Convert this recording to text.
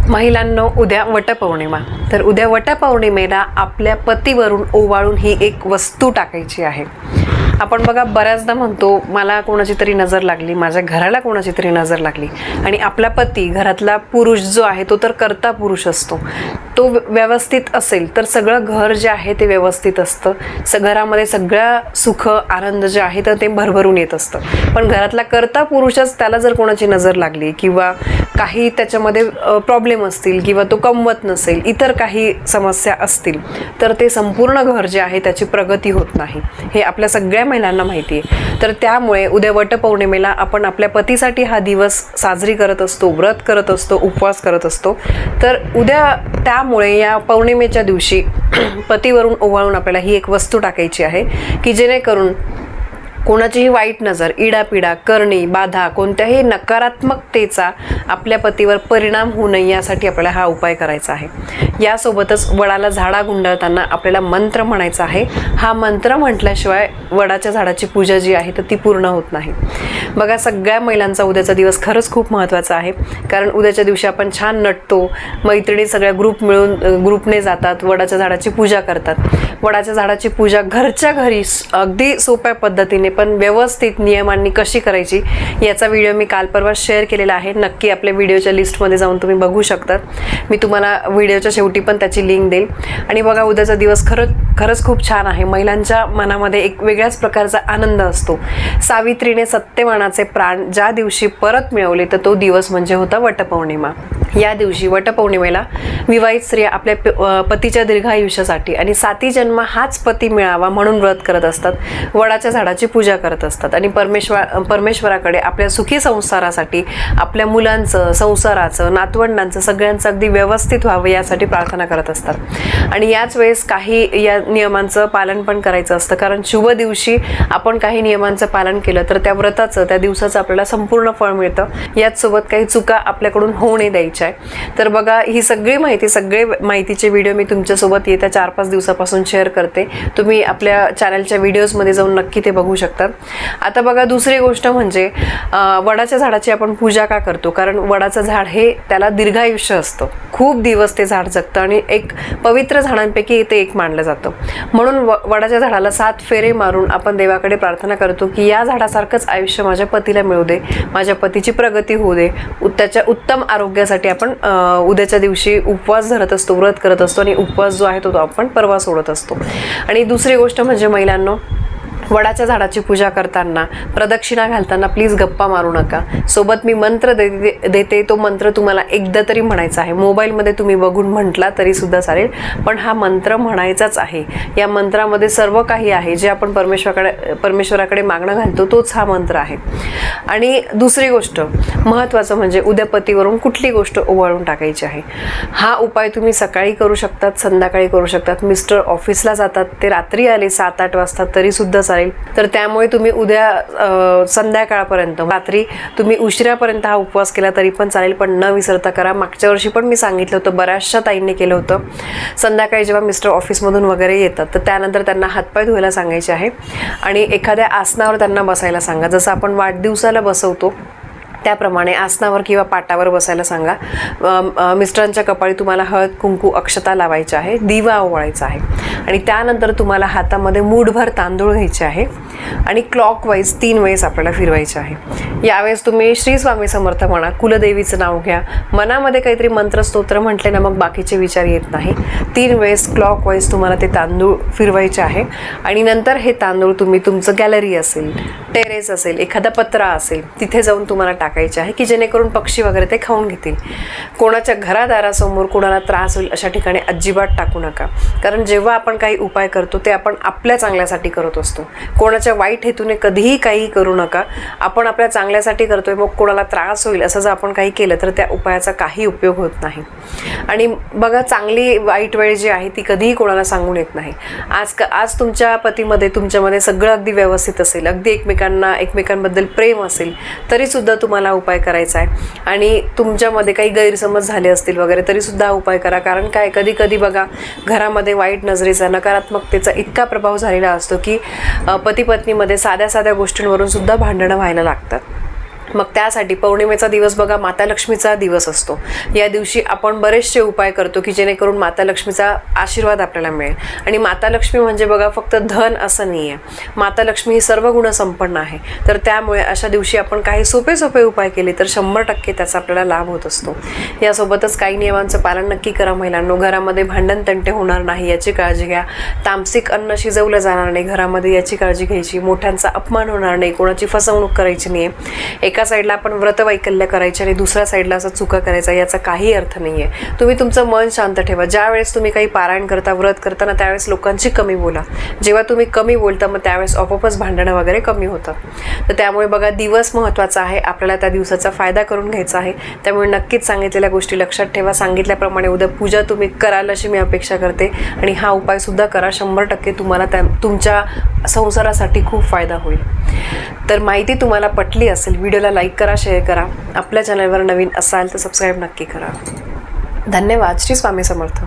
महिलांनो, उद्या वटपौर्णिमा. तर उद्या वटपौर्णिमेला आपल्या पतीवरून ओवाळून ही एक वस्तू टाकायची आहे. आपण बघा बऱ्याचदा म्हणतो मला कोणाची तरी नजर लागली, माझ्या घराला कोणाची तरी नजर लागली, आणि आपला पती घरातला पुरुष जो आहे तो तर कर्ता पुरुष असतो. तो व्यवस्थित असेल तर सगळं घर जे आहे ते व्यवस्थित असतं. घरामध्ये सगळ्या सुख आनंद जे आहे तर ते भरभरून येत असतं. पण घरातला कर्ता पुरुषच त्याला जर कोणाची नजर लागली किंवा काही त्याच्यामध्ये प्रॉब्लेम असतील किंवा तो कमवत नसेल, इतर काही समस्या असतील, तर ते संपूर्ण घर जे आहे त्याची प्रगती होत नाही. हे आपल्या सगळ्या महिलांना माहिती आहे. तर त्यामुळे उद्या वटपौर्णिमेला आपण आपल्या पतीसाठी हा दिवस साजरी करत असतो, व्रत करत असतो, उपवास करत असतो. तर उद्या त्यामुळे या पौर्णिमेच्या दिवशी पतीवरून ओवाळून आपल्याला ही एक वस्तू टाकायची आहे की जेणेकरून कोणाचीही वाईट नजर, इडापिडा, करणी, बाधा, कोणत्याही नकारात्मकतेचा आपल्या पतीवर परिणाम होऊ नये यासाठी आपल्याला हा उपाय करायचा आहे. यासोबतच वडाला झाडा गुंडाळताना आपल्याला मंत्र म्हणायचा आहे. हा मंत्र म्हटल्याशिवाय वडाच्या झाडाची पूजा जी आहे तर ती पूर्ण होत नाही. बघा, सगळ्या महिलांचा उद्याचा दिवस खरंच खूप महत्त्वाचा आहे. कारण उद्याच्या दिवशी आपण छान नटतो, मैत्रिणी सगळ्या ग्रुपने जातात, वडाच्या झाडाची पूजा करतात. वडाच्या झाडाची पूजा घरच्या घरी अगदी सोप्या पद्धतीने पण व्यवस्थित नियमांनी कशी करायची याचा व्हिडिओ मी काल परवा शेअर केलेला आहे. नक्की आपल्या व्हिडिओच्या लिस्टमध्ये जाऊन तुम्ही बघू शकता. मी तुम्हाला व्हिडिओच्या शेवटी पण त्याची लिंक देईल. आणि बघा, उद्याचा दिवस खरंच खूप छान आहे. महिलांच्या मनामध्ये एक वेगळ्याच प्रकारचा आनंद असतो. सावित्रीने सत्यवानाचे प्राण ज्या दिवशी परत मिळवले तर तो दिवस म्हणजे होता वटपौर्णिमा. या दिवशी वटपौर्णिमेला विवाहित स्त्रिया आपल्या पतीच्या दीर्घायुष्यासाठी आणि 7 जन्म हाच पती मिळावा म्हणून व्रत करत असतात. वडाच्या झाडाची पूजा करत असतात आणि परमेश्वराकडे आपल्या सुखी संसारासाठी, आपल्या मुलांचं, संसाराचं, नातवंडांचं, सगळ्यांचं अगदी व्यवस्थित व्हावं यासाठी प्रार्थना करत असतात. आणि याच वेळेस काही या नियमांचं पालन पण करायचं असतं. कारण शुभ दिवशी आपण काही नियमांचं पालन केलं तर त्या व्रताचं, त्या दिवसाचं आपल्याला संपूर्ण फळ मिळतं. याचसोबत काही चुका आपल्याकडून होऊ नये द्यायच्या. तर बघा, ही सगळी माहितीचे व्हिडिओ मी तुमच्यासोबत येत्या 4-5 दिवसापासून शेअर करते. तुम्ही आपल्या चॅनलच्या व्हिडिओजमध्ये जाऊन नक्की ते बघू शकता. आता बघा, दुसरी गोष्ट म्हणजे वडाच्या झाडाची आपण पूजा का करतो? कारण वडाचं झाड हे त्याला दीर्घायुष्य असतं. खूप दिवस ते झाड जगतं आणि एक पवित्र झाडांपैकी ते एक मानलं जातं. म्हणून वडाच्या झाडाला 7 फेरे मारून आपण देवाकडे प्रार्थना करतो की या झाडासारखंच आयुष्य माझ्या पतीला मिळू दे, माझ्या पतीची प्रगती होऊ दे. त्याच्या उत्तम आरोग्यासाठी आपण उद्याच्या दिवशी उपवास धरत असतो, व्रत करत असतो आणि उपवास जो आहे तो आपण परवा सोडत असतो. आणि दुसरी गोष्ट म्हणजे महिलांनो, वडाच्या झाडाची पूजा करताना, प्रदक्षिणा घालताना प्लीज गप्पा मारू नका. सोबत मी मंत्र देते, तो मंत्र तुम्हाला एकदा तरी म्हणायचा आहे. मोबाईलमध्ये तुम्ही बघून म्हटला तरी सुद्धा चालेल, पण हा मंत्र म्हणायचाच आहे. या मंत्रामध्ये सर्व काही आहे जे आपण परमेश्वराकडे मागणं घालतो तोच हा मंत्र आहे. आणि दुसरी गोष्ट महत्त्वाचं म्हणजे उद्या पतीवरून कुठली गोष्ट ओवाळून टाकायची आहे. हा उपाय तुम्ही सकाळी करू शकतात, संध्याकाळी करू शकतात. मिस्टर ऑफिसला जातात, ते रात्री आले 7-8 वाजता तरी सुद्धा चालेल. तर त्यामुळे तुम्ही उद्या संध्याकाळपर्यंत, रात्री तुम्ही उशिरापर्यंत हा उपवास केला तरी पण चालेल, पण न विसरता करा. मागच्या वर्षी पण मी सांगितलं होतं, बऱ्याचशा ताईंनी केलं होतं. संध्याकाळी जेव्हा मिस्टर ऑफिसमधून वगैरे येतात तर त्यानंतर त्यांना हातपाय धुवायला सांगायचे आहे आणि एखाद्या आसनावर त्यांना बसायला सांगा. जसं आपण वाढदिवसाला बसवतो त्याप्रमाणे आसनावर किंवा पाटावर बसायला सांगा. मिस्टरांच्या कपाळी तुम्हाला हळद, कुंकू, अक्षता लावायच्या आहे, दिवा ओवाळायचा आहे आणि त्यानंतर तुम्हाला हातामध्ये मूठभर तांदूळ घ्यायचे आहे आणि क्लॉकवाईज 3 वेळेस आपल्याला फिरवायचे आहे. यावेळेस तुम्ही श्री स्वामी समर्थ म्हणा, कुलदेवीचं नाव घ्या, मनामध्ये काहीतरी मंत्रस्तोत्र म्हटले ना मग बाकीचे विचार येत नाही. 3 वेळेस क्लॉकवाईज तुम्हाला ते तांदूळ फिरवायचे आहे आणि नंतर हे तांदूळ तुम्ही तुमचं गॅलरी असेल, टेरेस असेल, एखादा पत्रा असेल तिथे जाऊन तुम्हाला टाकायचे आहे की जेणेकरून पक्षी वगैरे ते खाऊन घेतील. कोणाच्या घरादारासमोर कोणाला त्रास होईल अशा ठिकाणी अजिबात टाकू नका. कारण जेव्हा आपण काही उपाय करतो ते आपण आपल्या चांगल्यासाठी करत असतो. कोणाच्या वाईट हेतूने कधीही काही करू नका. आपण आपल्या चांगल्यासाठी करतोय, मग कोणाला त्रास होईल असं जर आपण काही केलं तर त्या उपायाचा काही उपयोग होत नाही. आणि बघा, चांगली वाईट वेळ जी आहे ती कधीही कोणाला सांगून येत नाही. आज तुमच्या पतीमध्ये, तुमच्यामध्ये सगळं अगदी व्यवस्थित असेल, अगदी एकमेकांबद्दल प्रेम असेल, तरी सुद्धा तुम्हाला उपाय करायचा आहे. आणि तुमच्यामध्ये काही गैरसमज झाले असतील वगैरे तरी सुद्धा उपाय करा. कारण काय, कधी बघा घरामध्ये वाईट नजरेचा, नकारात्मकतेचा इतका प्रभाव झालेला असतो की पती पत्नीमध्ये साध्या गोष्टींवरून सुद्धा भांडणं व्हायला लागतात. मग त्यासाठी पौर्णिमेचा दिवस बघा माता लक्ष्मीचा दिवस असतो. या दिवशी आपण बरेचसे उपाय करतो की जेणेकरून माता लक्ष्मीचा आशीर्वाद आपल्याला मिळेल. आणि माता लक्ष्मी म्हणजे बघा फक्त धन असं नाही आहे, माता लक्ष्मी ही सर्व गुण संपन्न आहे. तर त्यामुळे अशा दिवशी आपण काही सोपे सोपे उपाय केले तर 100% त्याचा आपल्याला लाभ होत असतो. यासोबतच काही नियमांचं पालन नक्की करा महिलांनो. घरामध्ये भांडण तंटे होणार नाही याची काळजी घ्या. तामसिक अन्न शिजवलं जाणार नाही घरामध्ये याची काळजी घ्यायची. मोठ्यांचा अपमान होणार नाही, कोणाची फसवणूक करायची नाही. एका साईडला आपण व्रतवैकल्य करायचे आणि दुसऱ्या साईडला असं चुका करायचा याचा काही अर्थ नाही आहे. तुम्ही तुमचं मन शांत ठेवा. ज्या वेळेस तुम्ही काही पारायण करता, व्रत करताना त्यावेळेस लोकांची कमी बोला. जेव्हा तुम्ही कमी बोलता मग त्यावेळेस आपोआपच भांडणं वगैरे कमी होतं. तर त्यामुळे बघा दिवस महत्त्वाचा आहे, आपल्याला त्या दिवसाचा फायदा करून घ्यायचा आहे. त्यामुळे नक्कीच सांगितलेल्या गोष्टी लक्षात ठेवा. सांगितल्याप्रमाणे उद्या पूजा तुम्ही कराल अशी मी अपेक्षा करते आणि हा उपायसुद्धा करा. 100% तुम्हाला तुमच्या संसारासाठी खूप फायदा होईल. तर माहिती तुम्हाला पटली असेल, व्हिडिओला लाईक करा, शेअर करा. आपल्या चॅनलवर नवीन असाल तर सबस्क्राईब नक्की करा. धन्यवाद. श्री स्वामी समर्थ.